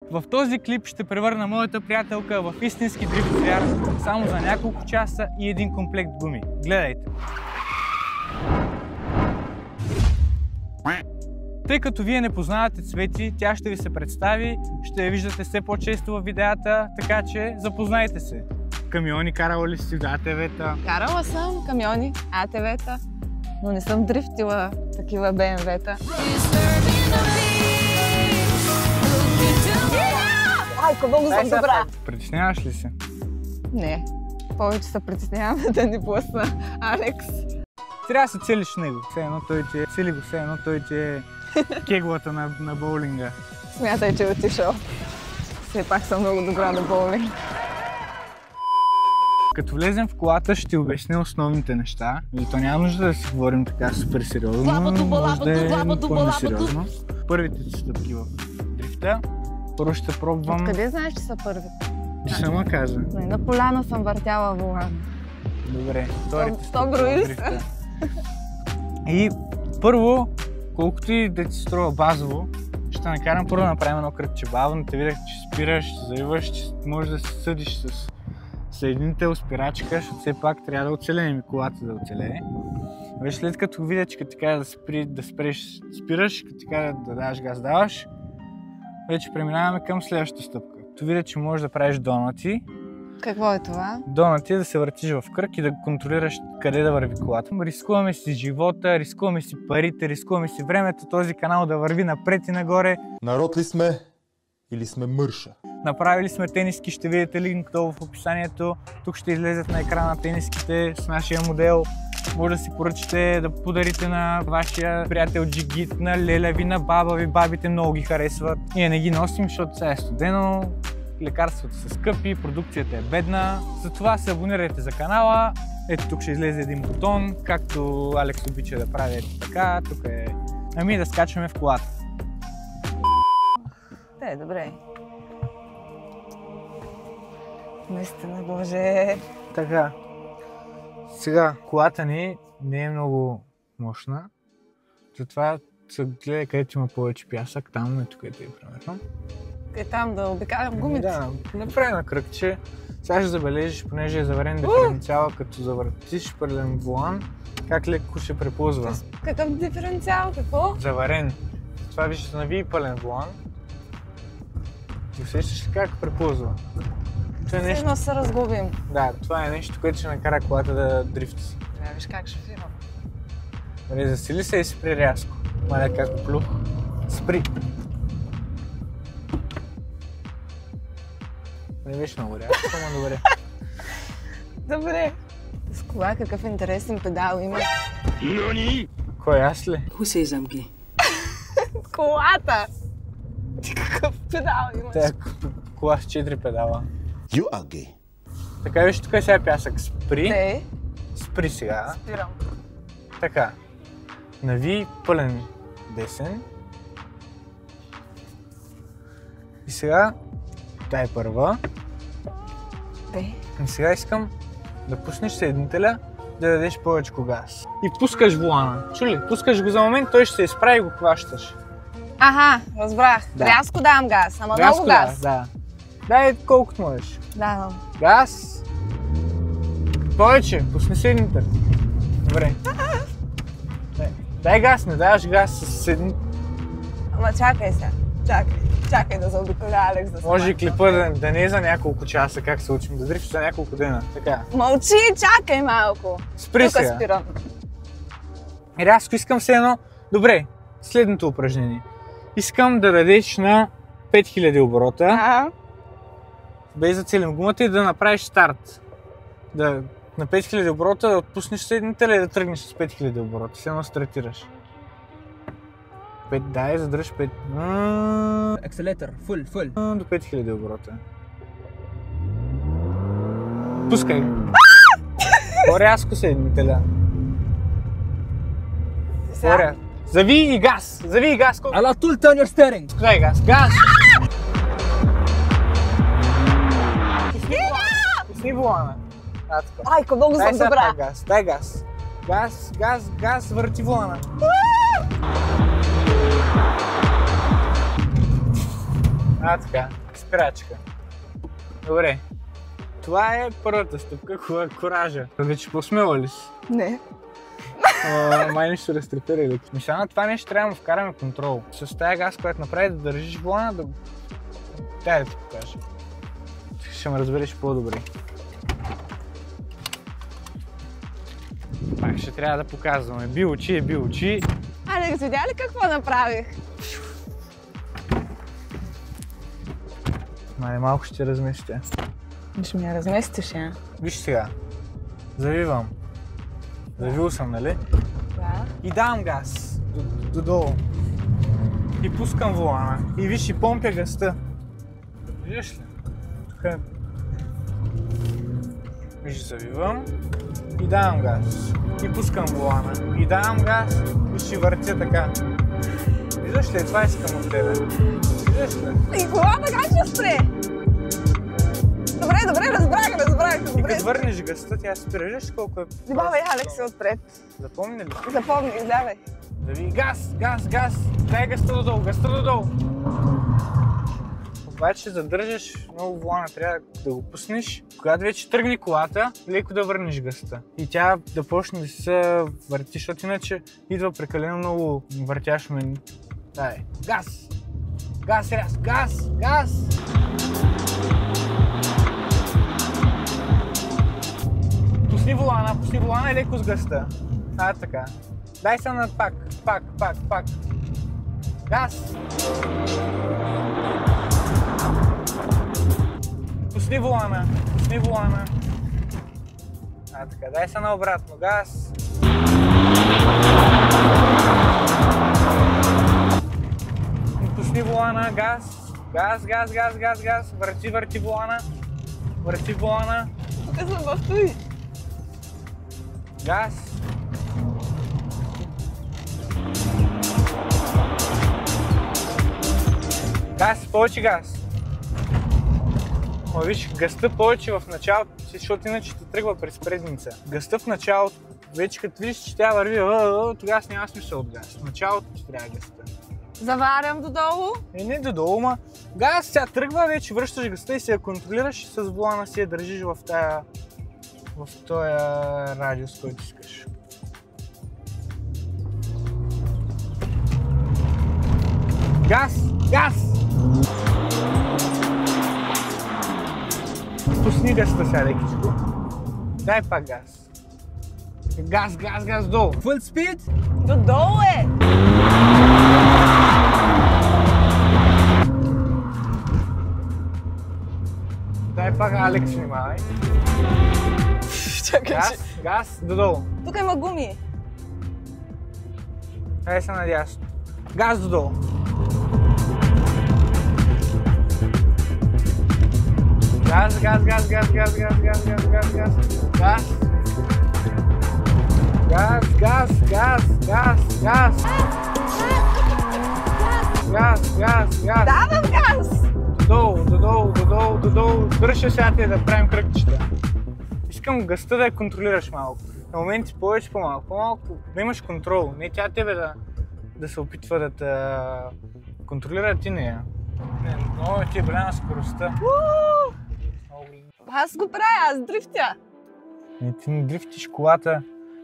В този клип ще превърна моята приятелка в истински дрифт звяр само за няколко часа и един комплект гуми. Гледайте! Тъй като вие не познавате Цвети, тя ще ви се представи, ще я виждате все по-често във видеята, така че запознайте се. Камиони карала ли си, АТВ-та? Карала съм камиони, АТВ-та, но не съм дрифтила такива БМВ-та. Айко, много съм добра! Притесняваш ли се? Не, повече се притеснявам да ни блъсна Алекс. Трябва да се целиш него. Все едно той ти е, цели го, все едно той ти е кеглата на боулинга. Смятай, че е отишъл. Все пак съм много добра на боулинг. Като влезем в колата, ще ти обясня основните неща. И то няма нужда да си говорим така супер сериозно, може да е по-несериозно. Първите стъпки в дрифта. Първо ще пробвам... Откъде знаеш, че са първите? Ти сама каза. На поляна съм въртяла волана. Добре, вторите стъпки в дрифта. И първо, колкото и да ти струва базово, ще накарам първо да направим едно кръгче бавно. Те видях, че спираш, че завиваш, че можеш да се съдиш с съединител, спирачка, защото все пак трябва да оцелеем и колата да оцелее. Вече след като видя, че като ти кажа да спреш, спираш, като ти кажа да даваш газ, даваш, вече преминаваме към следващата стъпка. Като видя, че можеш да правиш донати. Какво е това? Донати е да се въртиш в кръг и да контролираш къде да върви колата. Рискуваме си живота, рискуваме си парите, рискуваме си времето, този канал да върви напред и нагоре. Народ ли сме или сме мърша? Направили сме тениски, ще видите линк долу в описанието. Тук ще излезат на екрана тениските с нашия модел. Може да си поръчате, да подарите на вашия приятел Джигит, на леля ви, на баба ви. Бабите много ги харесват. Ние не ги носим, защото сега е студено. Лекарствата са скъпи, продукцията е бедна. Затова се абонирайте за канала. Ето тук ще излезе един бутон, както Алекс обича да прави ето така. Тук е... Ами да скачваме в колата. Добре. Наистина, боже. Така. Сега, колата ни не е много мощна. Затова се гледа където има повече пясък. Там е тук е примерно. Е там да обикалям гумите. Да, направи на кръгче. Сега ще забележиш, понеже е заварен диференциала, като завъртиш пърлен волан, как леко ще препозва. Какъв диференциал? Какво? Заварен. Това виждаш нави пълен волан. Ти усещаш ли как препозва? Това е нещо... Сигурно се разглобим. Да, това е нещо, което ще накара колата да дрифти. Не, виж как шофирам. Добре, засили се и спри рязко. Маля как плюх. Спри! Не беше много рязко, ама добре. Добре. С кола какъв интересен педал има. Кой, аз ли? Хуй замки. Колата! Ти какъв педал имаш? Тя кола с 4 педала. You are gay. Така, виж, тук е сега пясък. Спри. Не. Спри сега. Спирам. Така. Нави пълен десен. И сега, тай първа. И сега искам да пуснеш съединителя, да дадеш повече газ. И пускаш волана. Чули? Пускаш го за момент, той ще се изправи и го хващаш. Аха, разбрах. Да. Рязко давам газ, ама Рязко много газ. Да. Дай колкото можеш. Давам. Газ. Повече, пусни съединител. Добре. Дай газ, не даваш газ с съединител. Ама чакай сега. Чакай да заобиколя Алекс да се Може и клипа да не е за няколко часа, как се учим да дрифтиш, за няколко дена. Така. Мълчи, чакай малко. Спри сега. Тук спирам. И рязко искам все едно. Добре, следното упражнение. Искам да дадеш на 5000 оборота, без да целим гумата и да направиш старт. На 5000 оборота да отпуснеш съединителя и да тръгнеш с 5000 оборота. Все едно стартираш. 5, дай, задръж 5. Акселетър, фул. До 5000 оборота. Пускай. По-рязко съединителя. По-рязко. Зави и газ! Ала тул turn your steering. Дай газ! Газ! Пусни волана. Айко, много съм добра. Дай газ. Газ, върти волана. Така, спирачка. Добре. Това е първата стъпка, коража. Вече посмела ли си? Не. Май нищо разтреперили. Мисля, на това нещо трябва да му вкараме контрол. С тази газ, която направи да държиш волана, да... Дай да ти покажа. Ще ме разбереш по-добре. Пак ще трябва да показваме. Би очи. Алекс, видя ли какво направих? Малко ще разместя. Ще ми я разместиш, я? Виж сега. Завивам. Завил съм, нали? Да. И давам газ. Додолу. И пускам волана. И виж, и помпя газта. Виждаш ли? Тук е... Виж, завивам. И давам газ. И пускам волана. И давам газ. И ще въртя така. Виждаш ли? Това искам от тебе. Виждаш ли? И колата как ще спре? Добре, разбрах. И като върнеш газта, тя спира. Виждаш колко е... Давай, Алекс, отпред. Запомни ли? Запомних, давай. Дави газ! Дай газта додолу! Обаче задържаш много волана, трябва да го пуснеш. Когато вече тръгне колата, леко да върнеш газта. И тя да почне да се върти, защото иначе идва прекалено много въртяш мен. Дай, газ! Пусни волана и леко с газта. Така. Дай се на пак. Газ! Пусни волана. Така, дай се на обратно. Газ! Пусни волана. Газ! Върти волана. Тук съм в той. Газ! Повече газ. Виж, газта повече в началото, защото иначе ти тръгва през предница. Газта в началото, вече като видиш, че тя върви, тогава няма смисъл от газ. В началото ти трябва газта. Заварям додолу. Не додолу, ма газ, тя тръгва, вече връщаш газта и си я контролираш и с волана си я държиш в този радиус, който искаш. Газ! Пусни газта сега лекичко. Дай пак газ. Газ, долу. Full speed? Додолу е! Дай пак, Алекс, внимавай. Чакай, Газ, додолу. Тук има гуми. Дай се надясно. Газ додолу. Газ. Давам газ! Додолу. Свърши сега те да правим кръгчета. Искам газта да я контролираш малко. На моменти повече, по-малко. Да имаш контрол. Не тя тебе да се опитва да те контролира, ти нея. Много ти е голяма скоростта. Аз го правя, аз дрифтя. Ти не дрифтиш колата,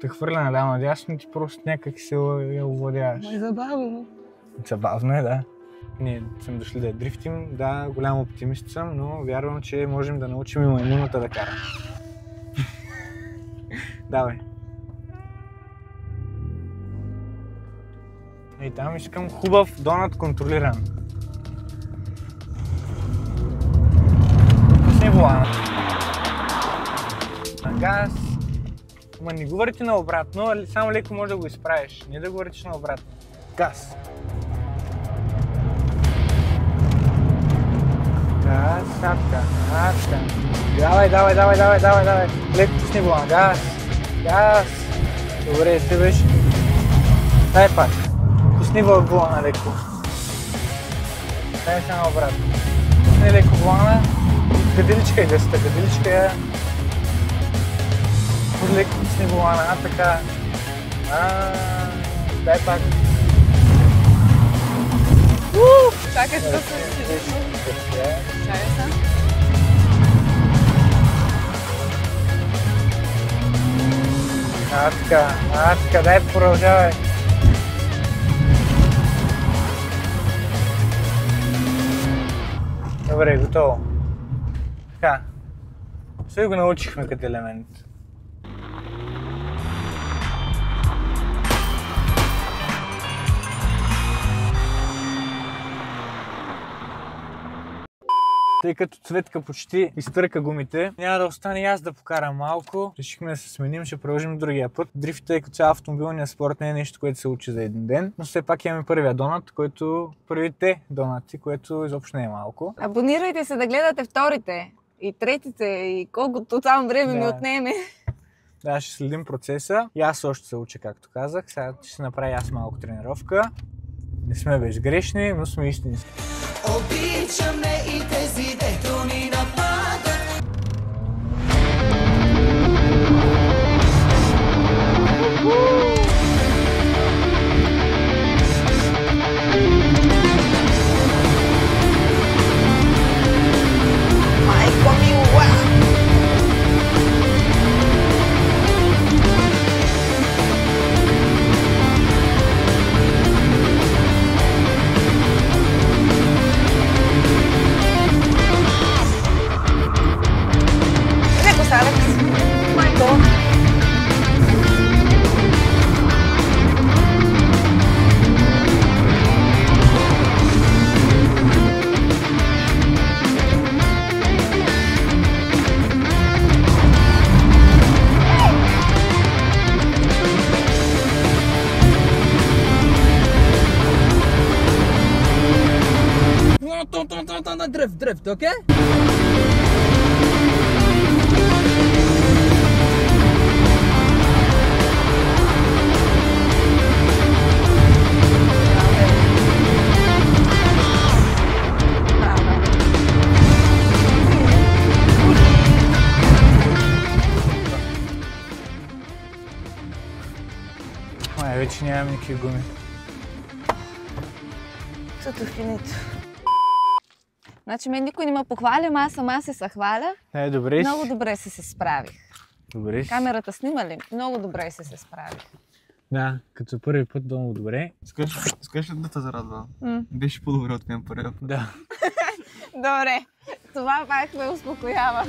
те хвърля наляво надясно, ти просто някак се я овладяваш. Ма е забавно. Забавно е, да. Ние сме дошли да дрифтим, да, голям оптимист съм, но вярвам, че можем да научим и маймуната да кара. Давай. И там искам хубав донат контролиран. Пусни волана. На газ. Ама не го върти наобратно, само леко можеш да го изправиш, не да го въртиш наобратно. Газ. Газ, така. Давай. Леко пусни волана. Газ. Добре, ти беше. Дай пак. Пусни волана леко. Дай се наобратно. Пусни леко волана. Гаделичка е газта, гаделичка. Леко пусни волана, така. Дай пак. Чакай, тук се Чая са. Така, дай продължавай. Добре, готово. Така. Сега го научихме като елемент. Тъй като Цветка почти изтърка гумите, няма да остане и аз да покарам малко. Решихме да се сменим, ще продължим другия път. Дрифта е като цяло автомобилният спорт, не е нещо, което се учи за един ден. Но все пак имаме първия донат, първите донати, което изобщо не е малко. Абонирайте се да гледате вторите и третите и колкото там време ми отнеме. Да, ще следим процеса. И аз още се уча, както казах. Сега ще се направя аз малко тренировка. Не сме безгрешни, но сме истински. Обичаме и тези, дето ни нападат. Майко мила! Drift, okay? Вече нямам никакви гуми. Цето финито. Значи мен никой не ме похваля, аз сама се съхваля. Добре. Много добре се справих. Добре. Камерата снима ли? Много добре се справих. Да, като първи път много добре. Искаш ли да те зарадва? Беше по-добре от мен първия път. Да. Добре, това пак ме успокоява.